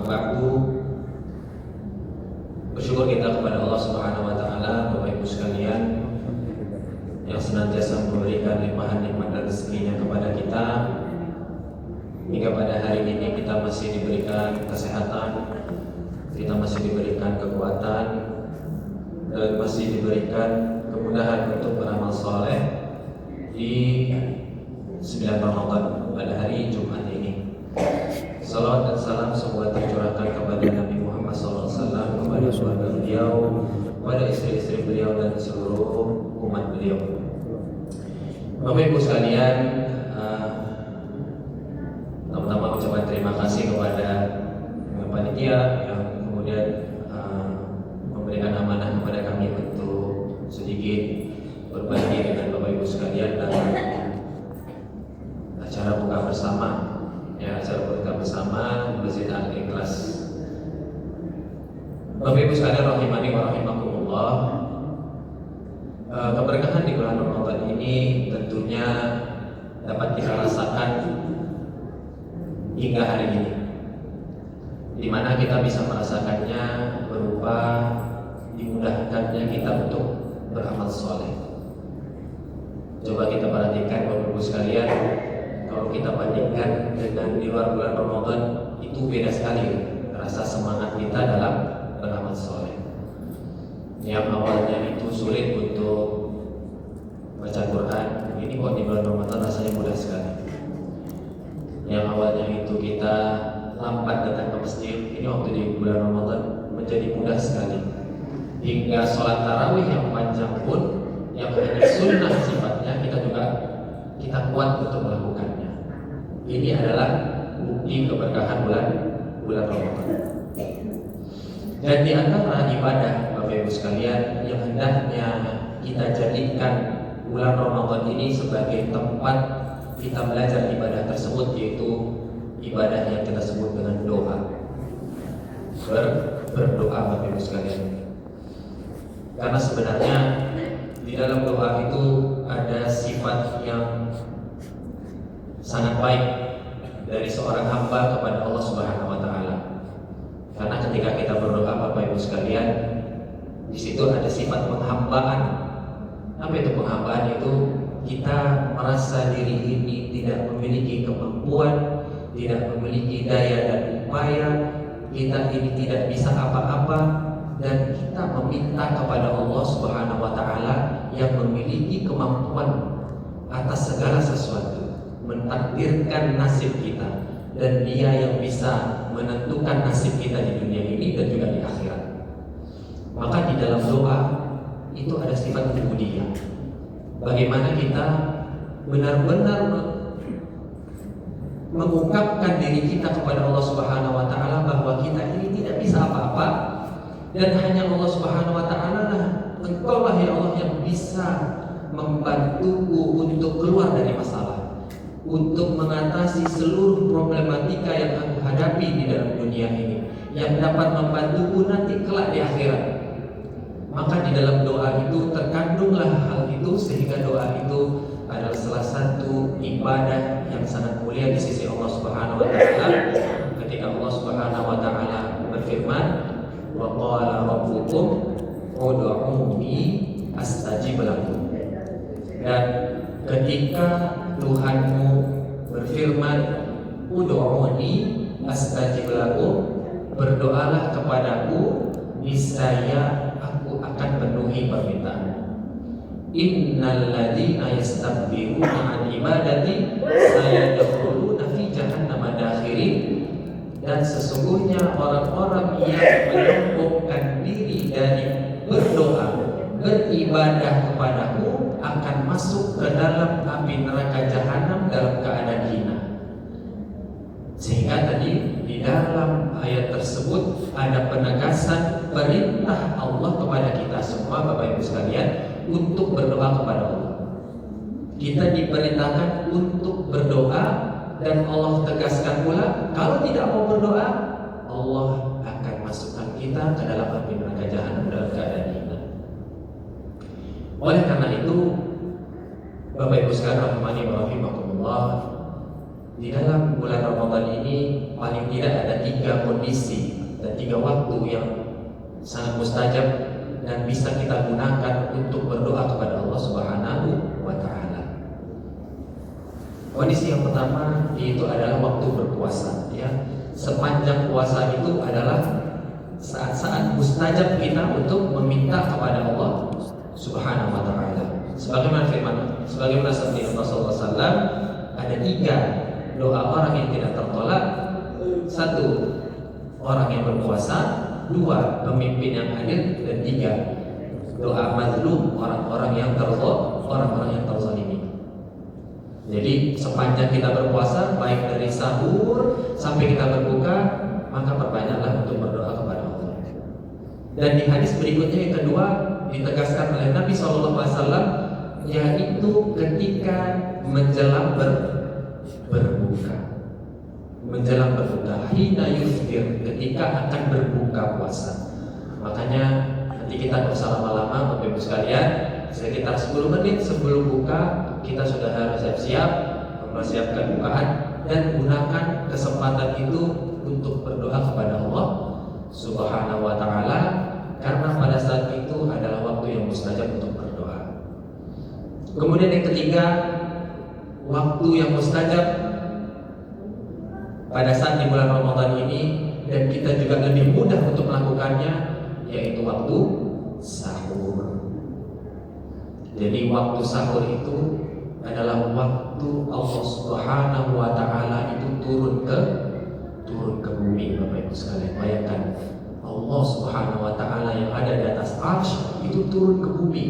ba'du. Bersyukur kita kepada Allah Subhanahu wa taala, Bapak Ibu sekalian, yang senantiasa memberikan limpahan nikmat dan rezekinya kepada kita hingga pada hari ini kita masih diberikan kesehatan, kita masih diberikan kekuatan, dan masih diberikan kemudahan untuk beramal soleh di 9 Ramadan pada hari Jumat ini. Salawat dan salam semua tercurahkan kepada Nabi Muhammad SAW, kepada keluarga beliau, kepada istri-istri beliau dan seluruh umat beliau. Bapak Ibu sekalian, pertama ucapan terima kasih kepada panitia yang kemudian memberikan amanah kepada kami untuk sedikit berbagi dengan Bapak Ibu sekalian dalam acara buka bersama, acara buka bersama Masjid Al-Ikhlas. Bapak Ibu sekalian rahimani wa rahimakumullah, keberkahan di bulan Ramadan ini tentunya dapat kita rasakan hingga hari ini, di mana kita bisa merasakannya berupa dimudahkannya kita untuk beramal soleh. Coba kita perhatikan Bapak Ibu sekalian, kalau kita bandingkan dengan di luar bulan Ramadan, itu beda sekali rasa semangat kita dalam beramal soleh. Yang awalnya itu sulit untuk baca Quran, ini kok di bulan Ramadan rasanya mudah sekali. Yang awalnya itu kita lambat datang ke masjid, ini waktu di bulan Ramadan menjadi mudah sekali. Hingga sholat tarawih yang panjang pun, yang hanya sunnah sifatnya, kita kuat untuk melakukannya. Ini adalah bukti keberkahan bulan Ramadan. Dan di antara ibadah Bapak Ibu sekalian yang hendaknya kita jadikan bulan Ramadan ini sebagai tempat kita belajar ibadah tersebut, yaitu ibadah yang kita sebut dengan doa. Berdoa Bapak Ibu sekalian. Karena sebenarnya di dalam doa itu ada sifat yang sangat baik dari seorang hamba kepada Allah Subhanahu wa taala. Karena ketika kita berdoa Bapak Ibu sekalian, di situ ada sifat penghambaan. Apa itu penghambaan? Itu kita merasa diri ini tidak memiliki kemampuan, tidak memiliki daya dan upaya, kita ini tidak bisa apa-apa, dan kita meminta kepada Allah Subhanahu wa taala yang memiliki kemampuan atas segala sesuatu, mentakdirkan nasib kita, dan Dia yang bisa menentukan nasib kita di dunia ini dan juga di akhirat. Maka di dalam doa itu ada sifat ubudiyah. Bagaimana kita benar-benar mengungkapkan diri kita kepada Allah Subhanahu wa taala bahwa kita ini tidak bisa apa-apa, dan hanya Allah Subhanahu wa taala lah, Engkau lah ya Allah yang bisa membantuku untuk keluar dari masalah, untuk mengatasi seluruh problematika yang aku hadapi di dalam dunia ini, yang dapat membantuku nanti kelak di akhirat. Maka di dalam doa itu terkandunglah hal itu, sehingga doa itu adalah salah satu ibadah yang sangat mulia di sisi Allah Subhanahu wa taala. Ketika Allah Subhanahu wa taala berfirman, "Wa qala rabbukum ud'uuni astajib lakum." Dan ketika Tuhanmu berfirman, "Ud'uuni astajib lakum," berdoalah kepadaku, niscaya aku akan penuhi permintaanmu. Innal ladzina yastakbiruna an ibadati sayadkhuluna fi jahannam dakhirin. Dan sesungguhnya orang-orang yang menyombongkan diri dari berdoa, beribadah kepadaku akan masuk ke dalam api neraka jahanam dalam keadaan hina. Sehingga tadi di dalam ayat tersebut ada penegasan perintah Allah kepada kita semua Bapak Ibu sekalian untuk berdoa kepada Allah. Kita diperintahkan untuk berdoa, dan Allah tegaskan pula kalau tidak mau berdoa, Allah akan masukkan kita ke dalam api neraka jahanam dalam keadaan hina. Oleh karena itu Bapak Ibu sekalian rahimani wa rahimakumullah, di dalam bulan Ramadan ini paling tidak ada ada 3 kondisi dan 3 waktu yang sangat mustajab dan bisa kita gunakan untuk berdoa kepada Allah Subhanahu wa Ta'ala. Kondisi yang pertama itu adalah waktu berpuasa, ya. Sepanjang puasa itu adalah saat-saat mustajab kita untuk meminta kepada Allah Subhanahu wa Ta'ala. Sebagaimana sabda Rasulullah SAW, ada 3 doa orang yang tidak tertolak. 1, orang yang berpuasa. 2, pemimpin yang adil. Dan 3, doa mazlum, orang-orang yang terzalimi. Jadi sepanjang kita berpuasa, baik dari sahur sampai kita berbuka, maka perbanyaklah untuk berdoa kepada Allah. Dan di hadis berikutnya yang kedua ditegaskan oleh Nabi SAW, yaitu ketika menjelang berbuka. Menjelang berbuka, hina yuftir, ketika akan berbuka puasa. Makanya nanti kita tidak usah lama-lama, Bapak Ibu sekalian, sekitar 10 menit sebelum buka kita sudah harus siap-siap mempersiapkan bukaan dan gunakan kesempatan itu untuk berdoa kepada Allah Subhanahu wa Ta'ala, karena pada saat itu adalah waktu yang mustajab untuk berdoa. Kemudian yang ketiga, waktu yang mustajab pada saat di bulan Ramadan ini, dan kita juga lebih mudah untuk melakukannya, yaitu waktu sahur. Jadi waktu sahur itu adalah waktu Allah Subhanahu wa Ta'ala itu turun ke bumi, Bapak Ibu sekalian. Bayangkan, Allah Subhanahu wa Ta'ala yang ada di atas arsy itu turun ke bumi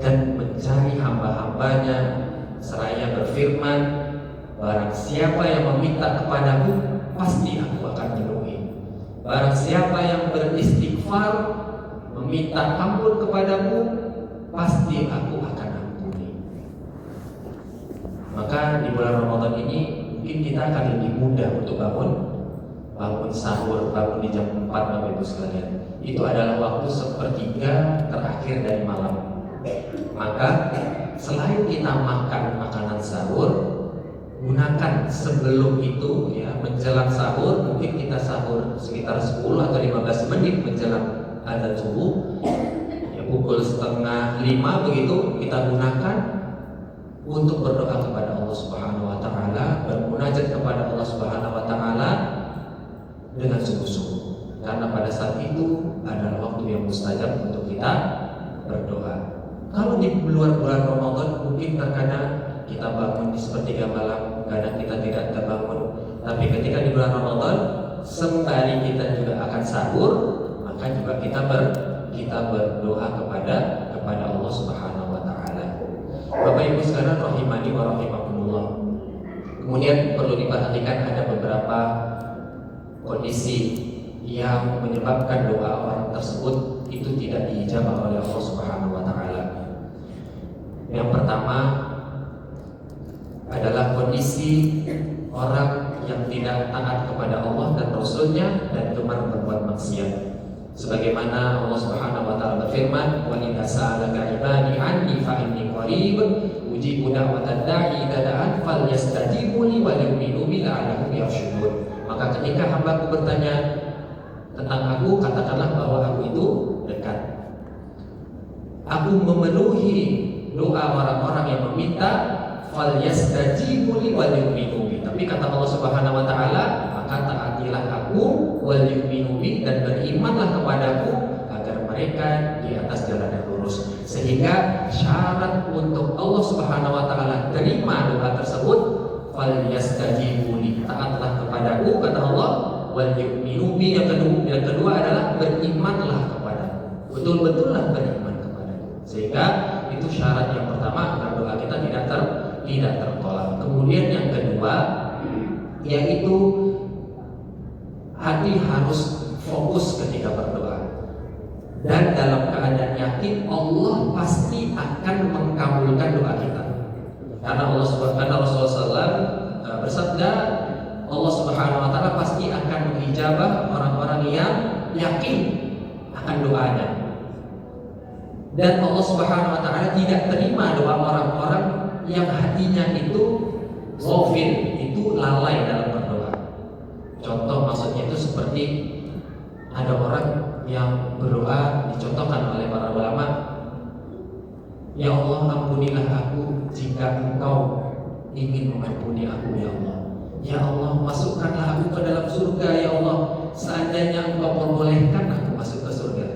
dan mencari hamba-hambanya, seraya berfirman, barang siapa yang meminta kepadaku, pasti aku akan penuhi. Barang siapa yang beristighfar, meminta ampun kepadamu, pasti aku akan ampuni. Maka di bulan Ramadan ini mungkin kita akan lebih mudah untuk bangun sahur, bangun di jam 4, Bapak Ibu sekalian. Itu adalah waktu 1/3 terakhir dari malam. Maka selain kita makan makanan sahur, gunakan sebelum itu, ya, menjelang sahur. Mungkin kita sahur sekitar 10 atau 15 menit menjelang adzan subuh, ya, pukul 4:30 begitu, kita gunakan untuk berdoa kepada Allah Subhanahu wa Ta'ala, bermunajat kepada Allah Subhanahu wa Ta'ala dengan sungguh-sungguh, karena pada saat itu adalah waktu yang mustajab untuk kita berdoa. Kalau di luar bulan Ramadan mungkin terkadang kita bangun di sepertiga malam, kadang kita tidak terbangun. Tapi ketika di bulan Ramadan, sembari kita juga akan sahur, maka juga kita berdoa kepada Allah Subhanahu wa Ta'ala. Bapak Ibu sekalian rahimani wa rahimakumullah. Kemudian perlu diperhatikan ada beberapa kondisi yang menyebabkan doa orang tersebut itu tidak diijabah oleh Allah Subhanahu wa Ta'ala. Yang pertama adalah kondisi orang yang tidak taat kepada Allah dan Rasulnya dan gemar berbuat maksiat. Sebagaimana Allah Subhanahu wa Ta'ala berfirman, "Wa in sa'alaka 'ibadi 'anni fa inni qarib ujibu da'watad da'i idza da'an falyastajibu li wa yu'minu bi la'allahum yarshudun." Maka ketika hambaku bertanya tentang aku, katakanlah bahwa aku itu dekat. Aku memenuhi doa orang-orang yang meminta, falyastajibu li wal yu'minu bi. Tapi kata Allah Subhanahu wa Ta'ala, maka taatilah aku wal yu'minu bi, dan berimanlah kepadaku agar mereka di atas jalan yang lurus. Sehingga syarat untuk Allah Subhanahu wa Ta'ala terima doa tersebut, falyastajibu li, taatlah kepadaku kata Allah, wal yu'minu bi, yang kedua adalah berimanlah kepadaku. Betul-betullah beriman kepadaku. Sehingga itu syarat yang pertama agar doa kita tidak tertolak. Kemudian yang kedua, yaitu hati harus fokus ketika berdoa dan dalam keadaan yakin Allah pasti akan mengabulkan doa kita. Karena Rasulullah SAW bersabda, Allah Subhanahu wa Ta'ala pasti akan mengijabah orang-orang yang yakin akan doanya. Dan Allah Subhanahu wa Ta'ala tidak terima doa orang-orang yang hatinya itu ghafil, itu lalai dalam berdoa. Contoh maksudnya itu seperti ada orang yang berdoa, dicontohkan oleh para ulama, ya Allah ampunilah aku jika Engkau ingin mengampuni aku ya Allah. Ya Allah masukkanlah aku ke dalam surga ya Allah, seandainya Engkau membolehkan aku masuk ke surga.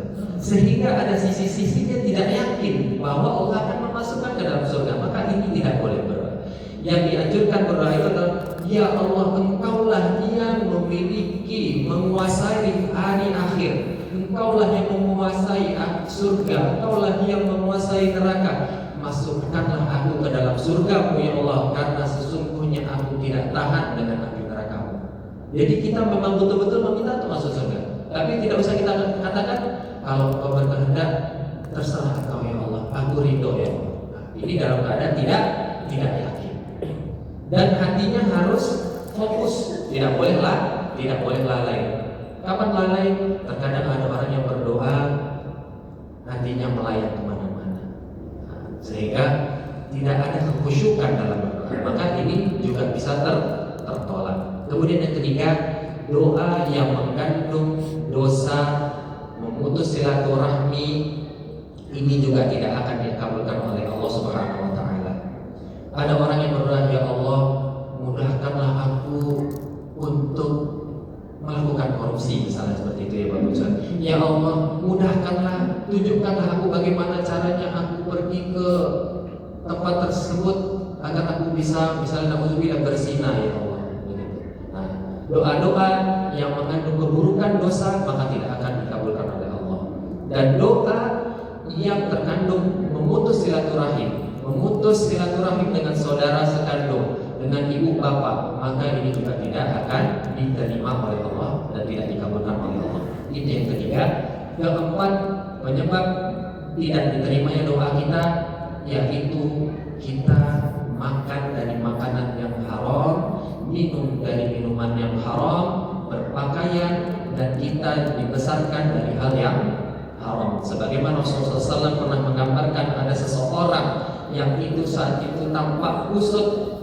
Sehingga ada sisi-sisinya tidak yakin bahwa Allah akan memasukkan ke dalam surga, maka ini tidak boleh berdoa. Yang dianjurkan berdoa itu adalah ya Allah Engkaulah yang memiliki, menguasai hari akhir, Engkaulah yang menguasai surga, Engkaulah yang menguasai neraka. Masukkanlah aku ke dalam surga-Mu ya Allah, karena sesungguhnya aku tidak tahan dengan api neraka-Mu. Jadi kita memang betul-betul meminta untuk masuk surga, tapi tidak usah kita katakan kalau Engkau berkehendak terserah Engkau ya Allah, aku ridho ya Allah. Nah, ini dalam keadaan tidak yakin. Dan hatinya harus fokus, tidak boleh lalai. Kapan lalai? Terkadang ada orang yang berdoa hatinya melayang kemana-mana, sehingga tidak ada kekhusyukan dalam berdoa. Maka ini juga bisa tertolak. Kemudian yang ketiga, doa yang mengandung dosa, memutus silaturahmi, ini juga tidak akan dikabulkan oleh Allah Subhanahu wa taala. Ada orang yang berdoa, ya Allah, mudahkanlah aku untuk melakukan korupsi, misalnya seperti itu ya Pak Ustaz. Ya Allah, mudahkanlah, tunjukkanlah aku bagaimana caranya aku pergi ke tempat tersebut agar aku bisa misalnya na'udzubillah berzina ya Allah. Nah, doa-doa yang mengandung keburukan dosa maka tidak akan dikabulkan oleh Allah. Dan doa yang terkandung memutus silaturahim dengan saudara sekandung, dengan ibu bapak, maka ini juga tidak akan diterima oleh Allah dan tidak dikabulkan oleh Allah. Itu yang ketiga. Yang keempat, penyebab tidak diterimanya doa kita yaitu kita makan dari makanan yang haram, minum dari minuman yang haram, berpakaian dan kita dibesarkan dari hal yang haram. Sebagaimana Rasulullah SAW pernah menggambarkan ada seseorang yang itu saat itu tampak kusut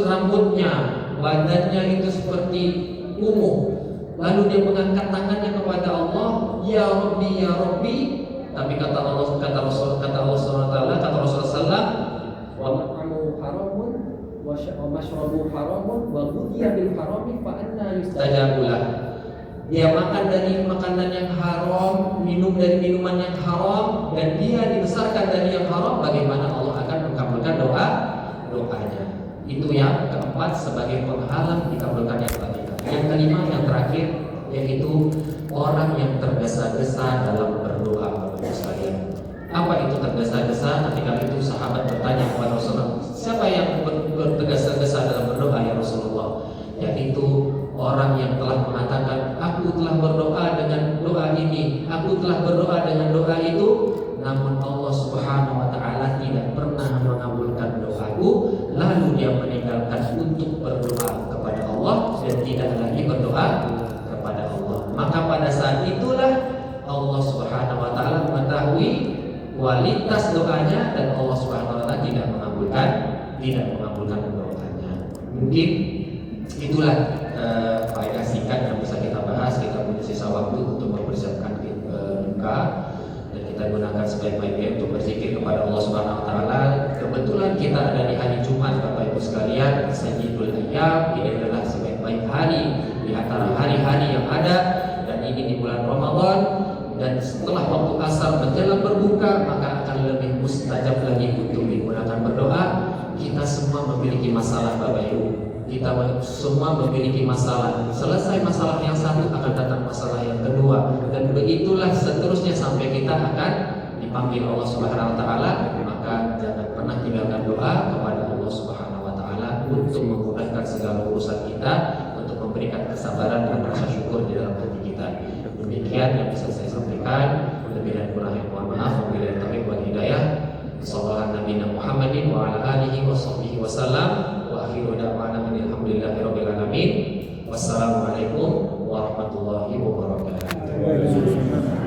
rambutnya, badannya itu seperti kumuh. Lalu dia mengangkat tangannya kepada Allah, ya Rabbi, ya Rabbi. Tapi kata Rasulullah SAW, wa ma'amu haramun wa mashrabu haramun wa ghudhiya bil harami fa anna yustajabulah. Dia makan dari makanan yang haram, minum dari minuman yang haram, dan dia dibesarkan dari yang haram. Bagaimana Allah akan mengabulkan doanya? Itu yang keempat sebagai penghalang dikabulkannya doa kita. Yang kelima, yang terakhir, yaitu orang yang tergesa-gesa dalam berdoa. Bapak sekalian, apa itu tergesa-gesa? Ketika itu sahabat bertanya kepada Rasulullah, siapa yang tergesa-gesa dalam berdoa ya Rasulullah? Yaitu orang yang telah mengatakan, aku telah berdoa dengan doa ini, aku telah berdoa dengan doa itu, namun Allah Subhanahu wa taala tidak pernah mengabulkan doaku, lalu dia meninggalkan untuk berdoa kepada Allah dan tidak lagi berdoa kepada Allah. Maka pada saat itulah Allah Subhanahu wa taala mengetahui kualitas doanya dan Allah Subhanahu wa taala tidak mengabulkan doanya. Mungkin itulah faedah singkat yang bisa kita bahas. Kita punya sisa waktu untuk mempersiapkan duka dan kita gunakan sebaik-baiknya untuk berzikir kepada Allah Subhanahu wa taala. Kebetulan kita ada di hari Jumat, Bapak Ibu sekalian, Sayyidul Ayyam. Ini adalah sebaik-baik hari di antara hari-hari yang ada, dan ini di bulan Ramadan. Dan setelah waktu asar menjelang berbuka, maka akan lebih mustajab lagi untuk digunakan berdoa. Kita semua memiliki masalah, Bapak Ibu. Kita semua memiliki masalah. Selesai masalah yang satu, akan datang masalah yang kedua, dan begitulah seterusnya sampai kita akan dipanggil Allah Subhanahu wa taala. Maka jangan pernah tinggalkan doa kepada Allah Subhanahu wa taala untuk memudahkan segala urusan kita, untuk memberikan kesabaran dan rasa syukur di dalam hati kita. Demikian yang bisa saya sampaikan. Lebih dan kurang yang mohon maaf. Wabillahi taufiq wal hidayah. Sallallahu Nabi Muhammadin wa ala alihi wa sahbihi wasallam. Wa akhiru da'wana alhamdulillahi rabbil alamin. Wassalamualaikum warahmatullahi wabarakatuh.